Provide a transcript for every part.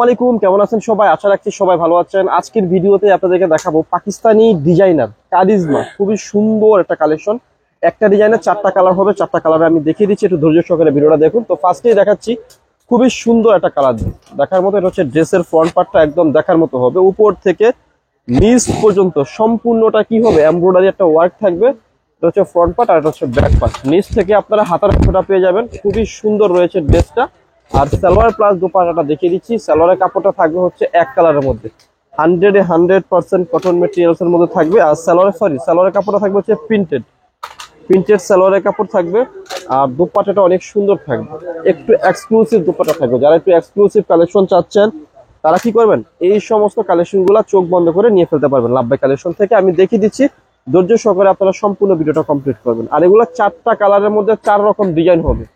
আসসালামাইকুম, কেমন আছেন সবাই? আশা রাখছি সবাই ভালো আছেন। আজকের ভিডিওতে আপনাদেরকে দেখাবো পাকিস্তানি ডিজাইনার কারিজমা, খুবই সুন্দর একটা কালেকশন। একটা ডিজাইনের 4টা কালার হবে, 4টা কালারে আমি দেখিয়ে দিচ্ছি, একটু ধৈর্য সহকারে ভিডিওটা দেখুন। তো ফার্স্টেই দেখাচ্ছি খুবই সুন্দর একটা কালার দেখার মতো। এটা হচ্ছে ড্রেসের ফ্রন্ট পার্টটা একদম দেখার মতো হবে, উপর থেকে নিচ পর্যন্ত সম্পূর্ণটা কি হবে, এমব্রয়ডারি একটা ওয়ার্ক থাকবে। এটা হচ্ছে ফ্রন্ট পার্ট আর এটা হচ্ছে ব্যাক পার্ট। নিচ থেকে আপনারা হাতার কাপড়টা পেয়ে যাবেন, খুবই সুন্দর রয়েছে ড্রেসটা। আর সালোয়ার প্লাস দোপাট্টাটা দেখিয়ে দিচ্ছি। সালোয়ারের কাপড়টা থাকবে হচ্ছে এক কালারের মধ্যে, 100% কটন মেটেরিয়ালস এর মধ্যে থাকবে। আর সালোয়ারের কাপড়টা থাকবে হচ্ছে প্রিন্টেড সালোয়ারের কাপড় থাকবে। আর দোপাট্টাটা অনেক সুন্দর থাকবে, একটু এক্সক্লুসিভ দোপাট্টা থাকবে। যারা একটু এক্সক্লুসিভ কালেকশন চাচ্ছেন তারা কি করবেন, এই সমস্ত কালেকশন গুলা চোখ বন্ধ করে নিয়ে ফেলতে পারবেন লাভবাই কালেকশন থেকে। আমি দেখিয়ে দিচ্ছি, ধৈর্য সহকারে আপনারা সম্পূর্ণ ভিডিওটা কমপ্লিট করবেন। আর এগুলো 4টা কালারের মধ্যে 4 রকম ডিজাইন হবে।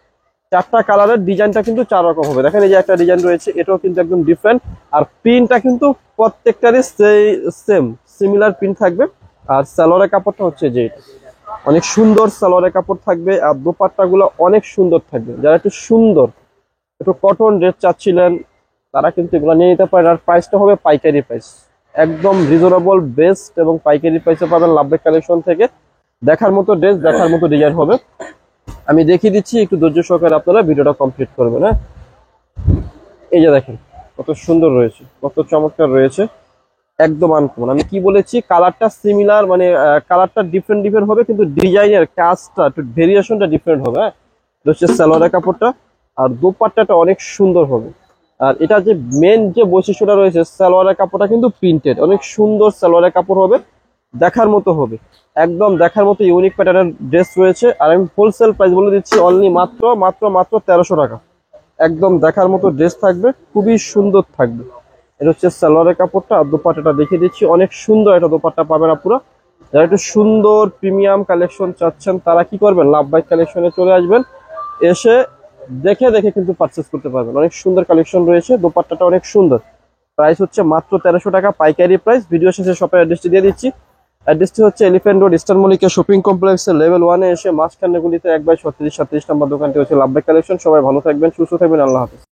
4টা কালারের ডিজাইনটা কিন্তু 4 রকম হবে। দেখেন এই যে একটা ডিজাইন রয়েছে, এটাও কিন্তু একদম ডিফারেন্ট। আর প্রিন্টটা কিন্তু প্রত্যেকটারই সিমিলার প্রিন্ট থাকবে। আর সালোয়ারের কাপড়টা হচ্ছে যে অনেক সুন্দর সালোয়ারের কাপড় থাকবে। আর দোপাট্টা গুলো অনেক সুন্দর থাকবে। যারা একটু সুন্দর একটু কটন ড্রেস চাচ্ছিলেন তারা কিন্তু এগুলো নিয়ে নিতে পারেন। আর প্রাইসটা হবে পাইকারি প্রাইস, একদম রিজনেবল বেস্ট এবং পাইকারি প্রাইসে পাবেন লাভবাই কালেকশন থেকে। দেখার মতো ড্রেস, দেখার মতো ডিজাইন হবে। আমি দেখিয়ে দিচ্ছি, একটু ধৈর্য সহকারে আপনারা ভিডিওটা কমপ্লিট করবেন। হ্যাঁ, এই যে দেখেন কত সুন্দর রয়েছে, কত চমৎকার রয়েছে, একদম আনকমন। আমি কি বলেছি, কালারটা সিমিলার, মানে কালারটা ডিফারেন্ট হবে, কিন্তু ডিজাইনের কাজটা একটু ভেরিয়েশনটা ডিফারেন্ট হবে। হ্যাঁ, এটা হচ্ছে সালোয়ারের কাপড়টা। আর দোপাট্টাটা অনেক সুন্দর হবে। আর এটা যে মেন যে বৈশিষ্ট্যটা রয়েছে, সালোয়ারের কাপড়টা কিন্তু প্রিন্টেড, অনেক সুন্দর সালোয়ারের কাপড় হবে, দেখার মতো হবে, একদম দেখার মতো ইউনিক প্যাটার্নের ড্রেস রয়েছে। আর আমি হোলসেল প্রাইস বলে দিচ্ছি, অনলি মাত্র 1300 টাকা। একদম দেখার মতো ড্রেস থাকবে, খুবই সুন্দর থাকবে। এটা হচ্ছে সালোয়ারের কাপড়টা। আর দোপাট্টাটা দেখিয়ে দিচ্ছি, অনেক সুন্দর একটা দোপাট্টা পাবেন আপনারা। যারা একটু সুন্দর প্রিমিয়াম কালেকশন চাচ্ছেন তারা কি করবেন, লাভবাই কালেকশনে চলে আসবেন। এসে দেখে দেখে কিন্তু পারচেস করতে পারবেন, অনেক সুন্দর কালেকশন রয়েছে। দোপাট্টাটা অনেক সুন্দর। প্রাইস হচ্ছে মাত্র 1300 টাকা, পাইকারি প্রাইস। ভিডিও শেষে শপের অ্যাড্রেসটি দিয়ে দিচ্ছি। অ্যাড্রেসটি হচ্ছে elephant road, eastern Mallika shopping কমপ্লেক্সের লেভেল 1-এ এসে মাঝখানে গুলিতে 1/37 নম্বর দোকানটি হচ্ছে লাভবাই কালেকশন। সবাই ভালো থাকবেন, সুস্থ থাকবেন, আল্লাহ হাফেজ।